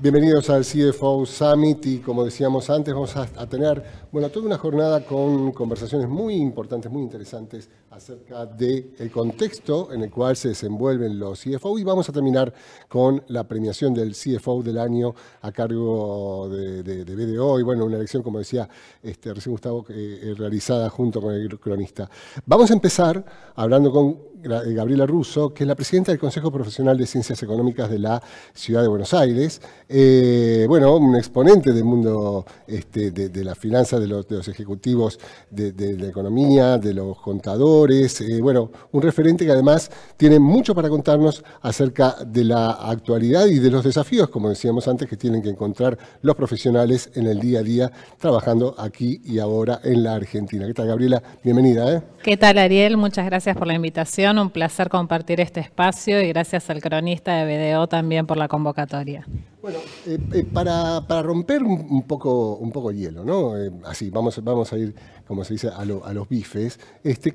Bienvenidos al CFO Summit y como decíamos antes vamos a tener toda una jornada con conversaciones muy importantes, muy interesantes acerca del contexto en el cual se desenvuelven los CFO y vamos a terminar con la premiación del CFO del año a cargo de BDO y una elección, como decía recién Gustavo, realizada junto con el cronista. Vamos a empezar hablando con Gabriela Russo, que es la presidenta del Consejo Profesional de Ciencias Económicas de la Ciudad de Buenos Aires. Un exponente del mundo de las finanzas, de los ejecutivos de la economía, de los contadores. Un referente que además tiene mucho para contarnos acerca de la actualidad y de los desafíos, como decíamos antes, que tienen que encontrar los profesionales en el día a día trabajando aquí y ahora en la Argentina. ¿Qué tal, Gabriela? Bienvenida. ¿Qué tal, Ariel? Muchas gracias por la invitación. Un placer compartir este espacio y gracias al cronista de BDO también por la convocatoria. Para romper un poco el hielo, ¿no? Así, vamos a ir, como se dice, a los bifes.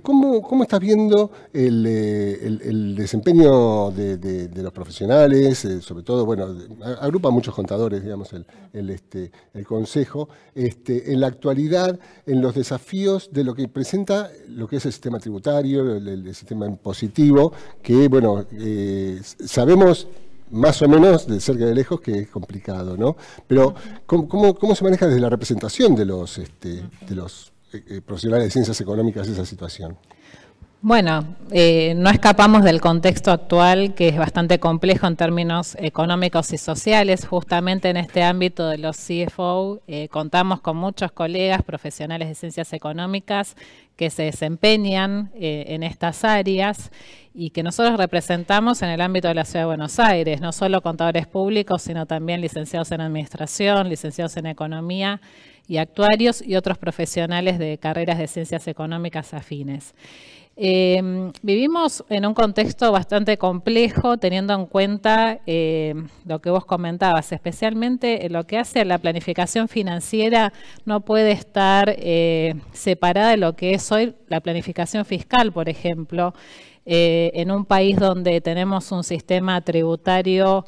¿Cómo estás viendo el desempeño de los profesionales? Sobre todo, agrupa a muchos contadores, digamos, el consejo, en la actualidad, en los desafíos de lo que presenta lo que es el sistema tributario, el sistema impositivo, que, sabemos más o menos de cerca y de lejos que es complicado, ¿no? Pero ¿cómo se maneja desde la representación de los profesionales de ciencias económicas esa situación? No escapamos del contexto actual, que es bastante complejo en términos económicos y sociales. Justamente en este ámbito de los CFO contamos con muchos colegas profesionales de ciencias económicas que se desempeñan en estas áreas y que nosotros representamos en el ámbito de la Ciudad de Buenos Aires, no solo contadores públicos, sino también licenciados en administración, licenciados en economía y actuarios y otros profesionales de carreras de ciencias económicas afines. Vivimos en un contexto bastante complejo, teniendo en cuenta lo que vos comentabas, especialmente lo que hace a la planificación financiera no puede estar separada de lo que es hoy la planificación fiscal, por ejemplo, en un país donde tenemos un sistema tributario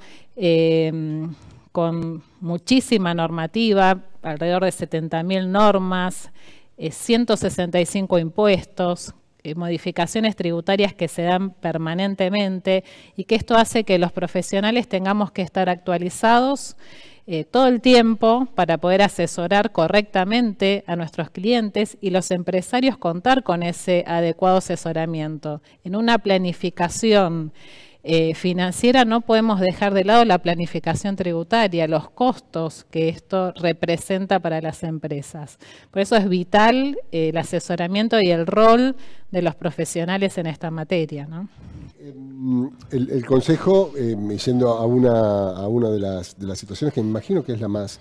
con muchísima normativa, alrededor de 70.000 normas, 165 impuestos, modificaciones tributarias que se dan permanentemente y que esto hace que los profesionales tengamos que estar actualizados todo el tiempo para poder asesorar correctamente a nuestros clientes y los empresarios contar con ese adecuado asesoramiento. En una planificación financiera no podemos dejar de lado la planificación tributaria, los costos que esto representa para las empresas. Por eso es vital el asesoramiento y el rol de los profesionales en esta materia, ¿no? El Consejo, yendo a una de las situaciones que me imagino que es la más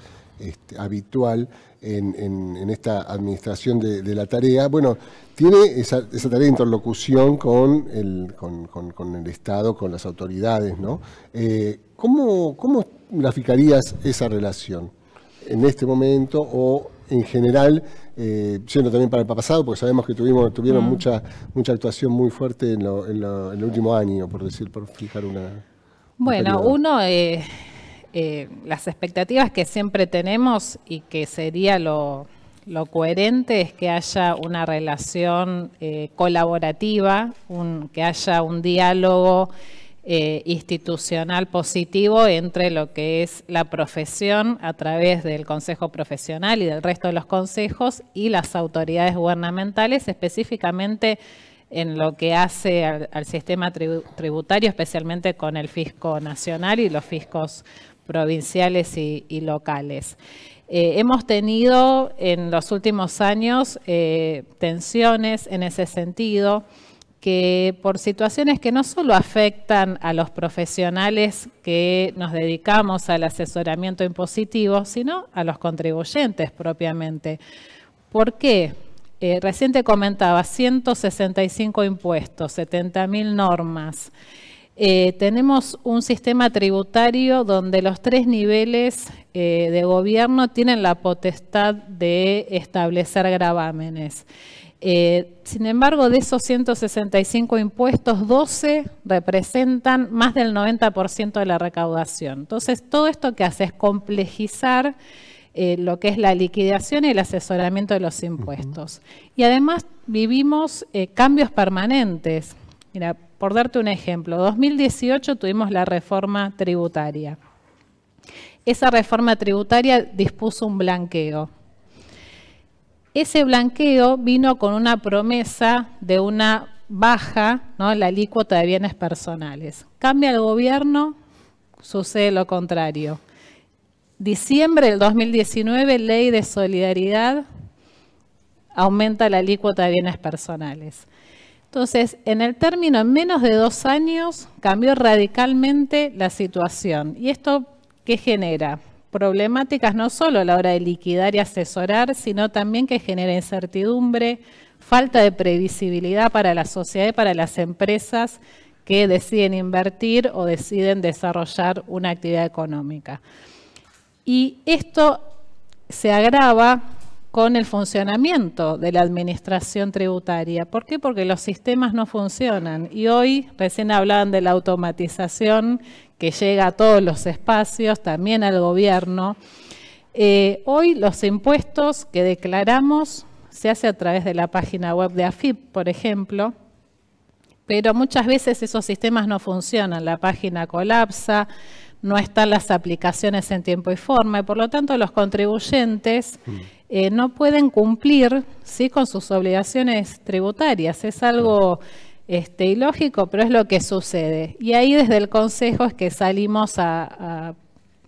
habitual en esta administración de la tarea, tiene esa tarea de interlocución con el Estado, con las autoridades, ¿no? ¿Cómo graficarías esa relación en este momento o en general, siendo también para el pasado, porque sabemos que tuvieron mucha actuación muy fuerte en el último año, por fijar una... Las expectativas que siempre tenemos y que sería lo coherente es que haya una relación colaborativa, que haya un diálogo institucional positivo entre lo que es la profesión a través del Consejo Profesional y del resto de los consejos y las autoridades gubernamentales, específicamente en lo que hace al sistema tributario, especialmente con el fisco nacional y los fiscos provinciales y locales. Hemos tenido en los últimos años tensiones en ese sentido, que por situaciones que no solo afectan a los profesionales que nos dedicamos al asesoramiento impositivo, sino a los contribuyentes propiamente. ¿Por qué? Recién te comentaba, 165 impuestos, 70.000 normas. Tenemos un sistema tributario donde los 3 niveles de gobierno tienen la potestad de establecer gravámenes. Sin embargo, de esos 165 impuestos, 12 representan más del 90% de la recaudación. Entonces, todo esto que hace es complejizar lo que es la liquidación y el asesoramiento de los impuestos. Y además vivimos cambios permanentes. Mira, por darte un ejemplo, 2018 tuvimos la reforma tributaria. Esa reforma tributaria dispuso un blanqueo. Ese blanqueo vino con una promesa de una baja, ¿no?, en la alícuota de bienes personales. Cambia el gobierno, sucede lo contrario. Diciembre del 2019, Ley de Solidaridad, aumenta la alícuota de bienes personales. Entonces, en el término, en menos de 2 años, cambió radicalmente la situación. ¿Y esto qué genera? Problemáticas no solo a la hora de liquidar y asesorar, sino también que genera incertidumbre, falta de previsibilidad para la sociedad y para las empresas que deciden invertir o deciden desarrollar una actividad económica. Y esto se agrava con el funcionamiento de la administración tributaria. ¿Por qué? Porque los sistemas no funcionan. Y hoy, recién hablaban de la automatización que llega a todos los espacios, también al gobierno. Hoy los impuestos que declaramos se hace a través de la página web de AFIP, por ejemplo, pero muchas veces esos sistemas no funcionan, la página colapsa, no están las aplicaciones en tiempo y forma, y por lo tanto los contribuyentes no pueden cumplir, ¿sí?, con sus obligaciones tributarias. Es algo ilógico, pero es lo que sucede. Y ahí desde el Consejo es que salimos a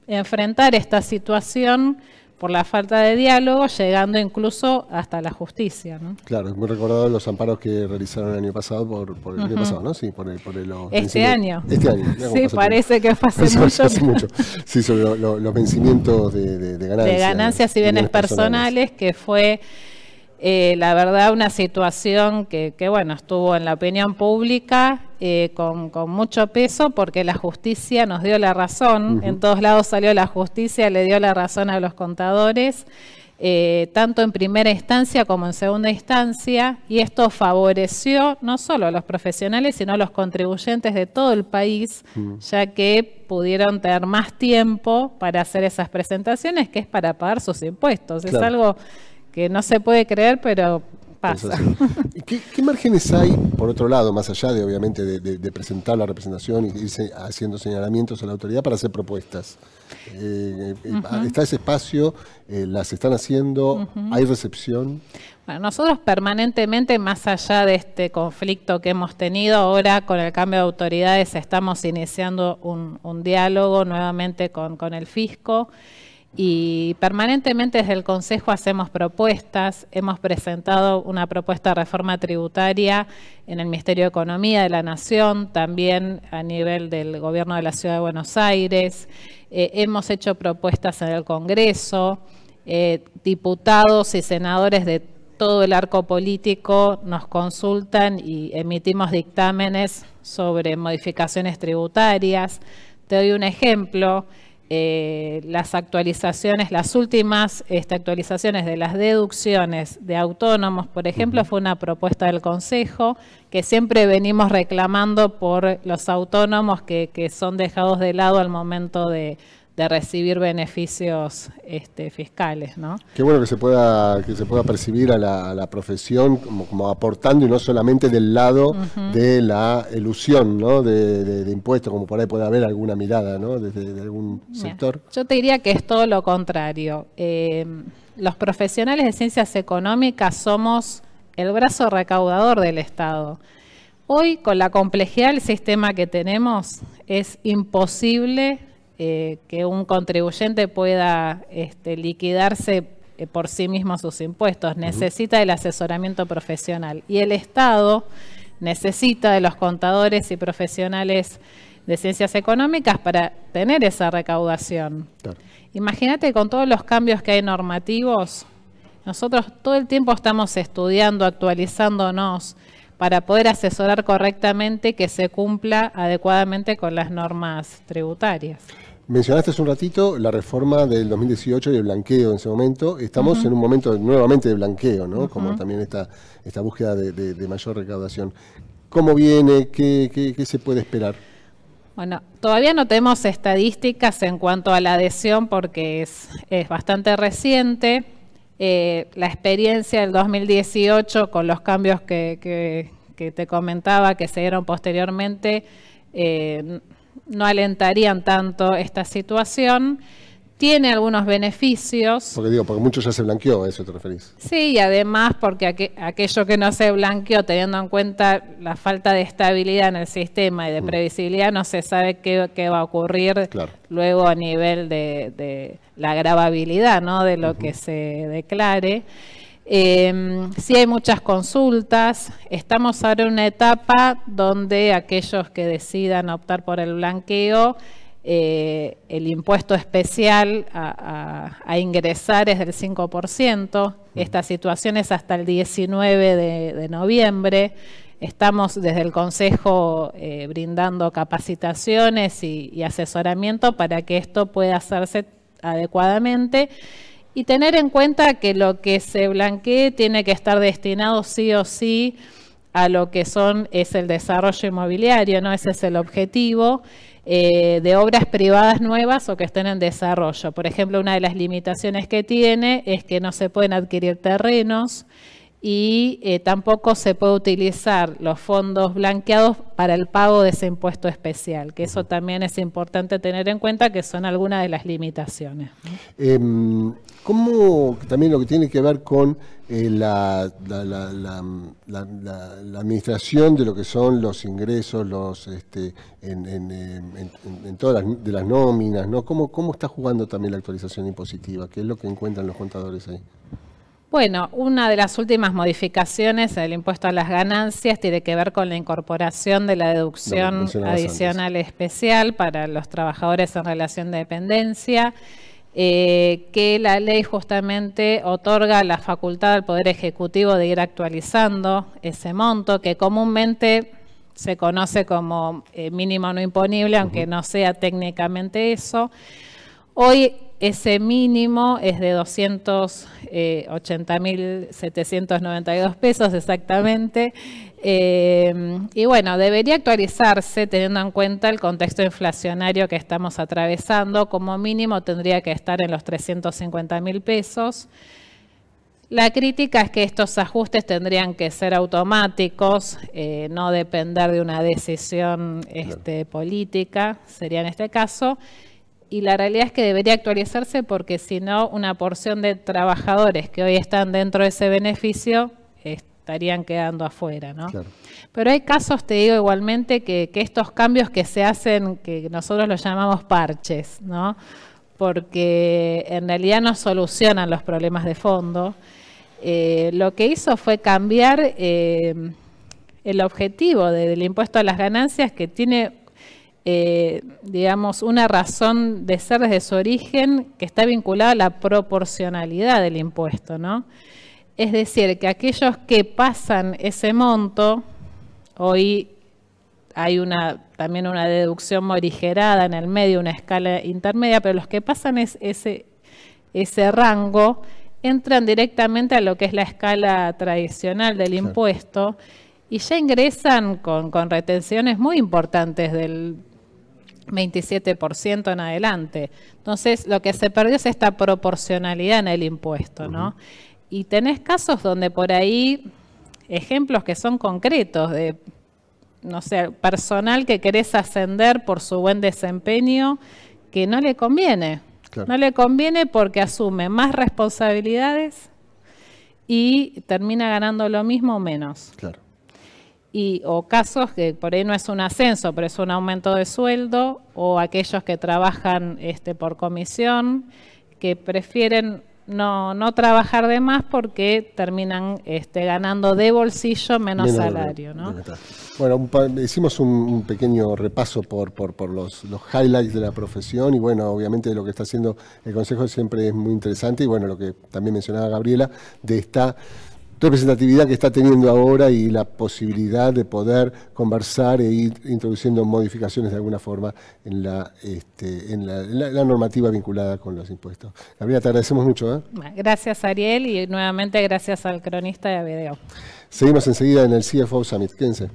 enfrentar esta situación por la falta de diálogo, llegando incluso hasta la justicia, ¿no? Claro, es muy recordado los amparos que realizaron el año pasado por el año pasado, ¿no? Sí, por este año. Este año. Sí, parece que fue hace mucho. Sí, sobre los vencimientos de ganancias. De ganancias y bienes personales, que fue, la verdad, una situación que bueno, estuvo en la opinión pública con mucho peso, porque la justicia nos dio la razón. En todos lados salió la justicia, le dio la razón a los contadores, tanto en primera instancia como en segunda instancia, y esto favoreció no solo a los profesionales, sino a los contribuyentes de todo el país, ya que pudieron tener más tiempo para hacer esas presentaciones, que es para pagar sus impuestos. Claro. Es algo que no se puede creer, pero pasa. ¿Qué márgenes hay, por otro lado, más allá de, obviamente, de presentar la representación y irse haciendo señalamientos a la autoridad para hacer propuestas? ¿Está ese espacio? ¿Las están haciendo? ¿Hay recepción? Bueno, nosotros permanentemente, más allá de este conflicto que hemos tenido, ahora con el cambio de autoridades estamos iniciando un diálogo nuevamente con el fisco. Y permanentemente desde el Consejo hacemos propuestas. Hemos presentado una propuesta de reforma tributaria en el Ministerio de Economía de la Nación, también a nivel del Gobierno de la Ciudad de Buenos Aires. Hemos hecho propuestas en el Congreso. Diputados y senadores de todo el arco político nos consultan y emitimos dictámenes sobre modificaciones tributarias. Te doy un ejemplo. Las actualizaciones, las últimas actualizaciones de las deducciones de autónomos, por ejemplo, fue una propuesta del Consejo que siempre venimos reclamando por los autónomos que son dejados de lado al momento de recibir beneficios fiscales, ¿no? Qué bueno que se pueda percibir a la profesión como aportando, y no solamente del lado de la elusión, ¿no?, de impuestos, como por ahí puede haber alguna mirada, ¿no?, desde algún sector. Yo te diría que es todo lo contrario. Los profesionales de ciencias económicas somos el brazo recaudador del Estado. Hoy, con la complejidad del sistema que tenemos, es imposible que un contribuyente pueda liquidarse por sí mismo sus impuestos. Necesita el asesoramiento profesional, y el Estado necesita de los contadores y profesionales de ciencias económicas para tener esa recaudación. Claro. Imagínate, con todos los cambios que hay normativos, nosotros todo el tiempo estamos estudiando, actualizándonos para poder asesorar correctamente que se cumpla adecuadamente con las normas tributarias. Mencionaste hace un ratito la reforma del 2018 y el blanqueo en ese momento. Estamos en un momento nuevamente de blanqueo, ¿no? Como también esta búsqueda de mayor recaudación. ¿Cómo viene? ¿Qué se puede esperar? Bueno, todavía no tenemos estadísticas en cuanto a la adhesión porque es bastante reciente. La experiencia del 2018 con los cambios que te comentaba que se dieron posteriormente no alentarían tanto esta situación. Tiene algunos beneficios. Porque mucho ya se blanqueó, ¿a eso te referís? Sí, y además porque aquello que no se blanqueó, teniendo en cuenta la falta de estabilidad en el sistema y de previsibilidad, no se sabe qué va a ocurrir luego a nivel de la gravabilidad, ¿no? De lo que se declare. Sí hay muchas consultas. Estamos ahora en una etapa donde aquellos que decidan optar por el blanqueo, el impuesto especial a ingresar es del 5%. Esta situación es hasta el 19 de noviembre. Estamos desde el Consejo brindando capacitaciones y asesoramiento para que esto pueda hacerse adecuadamente y tener en cuenta que lo que se blanquee tiene que estar destinado sí o sí a lo que es el desarrollo inmobiliario, ¿no? Ese es el objetivo. De obras privadas nuevas o que estén en desarrollo. Por ejemplo, una de las limitaciones que tiene es que no se pueden adquirir terrenos y tampoco se puede utilizar los fondos blanqueados para el pago de ese impuesto especial, que eso también es importante tener en cuenta que son algunas de las limitaciones. ¿Cómo también lo que tiene que ver con la administración de lo que son los ingresos, en todas las nóminas, ¿no? ¿Cómo está jugando también la actualización impositiva? ¿Qué es lo que encuentran los contadores ahí? Bueno, una de las últimas modificaciones del impuesto a las ganancias tiene que ver con la incorporación de la deducción adicional especial para los trabajadores en relación de dependencia, que la ley justamente otorga la facultad al Poder Ejecutivo de ir actualizando ese monto, que comúnmente se conoce como mínimo no imponible, aunque no sea técnicamente eso. Hoy ese mínimo es de 280.792 pesos exactamente. Y bueno, debería actualizarse teniendo en cuenta el contexto inflacionario que estamos atravesando. Como mínimo tendría que estar en los 350.000 pesos. La crítica es que estos ajustes tendrían que ser automáticos, no depender de una decisión política, sería en este caso. Y la realidad es que debería actualizarse porque si no, una porción de trabajadores que hoy están dentro de ese beneficio estarían quedando afuera, ¿no? Claro. Pero hay casos, te digo igualmente, que estos cambios que se hacen, que nosotros los llamamos parches, ¿no? Porque en realidad no solucionan los problemas de fondo. Lo que hizo fue cambiar el objetivo del impuesto a las ganancias, que tiene digamos, una razón de ser desde su origen que está vinculada a la proporcionalidad del impuesto, ¿no? Es decir, que aquellos que pasan ese monto, hoy hay también una deducción morigerada en el medio, una escala intermedia, pero los que pasan ese rango entran directamente a lo que es la escala tradicional del impuesto y ya ingresan con retenciones muy importantes del 27% en adelante. Entonces, lo que se perdió es esta proporcionalidad en el impuesto, ¿no? Y tenés casos donde por ahí, ejemplos que son concretos de, no sé, personal que querés ascender por su buen desempeño, que no le conviene. Claro. No le conviene porque asume más responsabilidades y termina ganando lo mismo o menos. Claro. O casos que por ahí no es un ascenso, pero es un aumento de sueldo, o aquellos que trabajan por comisión, que prefieren no trabajar de más porque terminan ganando de bolsillo menos salario, ¿no? Bueno, hicimos un pequeño repaso por los highlights de la profesión y bueno, obviamente lo que está haciendo el Consejo siempre es muy interesante y bueno, lo que también mencionaba Gabriela, de esta representatividad que está teniendo ahora y la posibilidad de poder conversar e ir introduciendo modificaciones de alguna forma en la normativa vinculada con los impuestos. Gabriela, te agradecemos mucho. Gracias, Ariel, y nuevamente gracias al cronista de video. Seguimos enseguida en el CFO Summit. Quédense.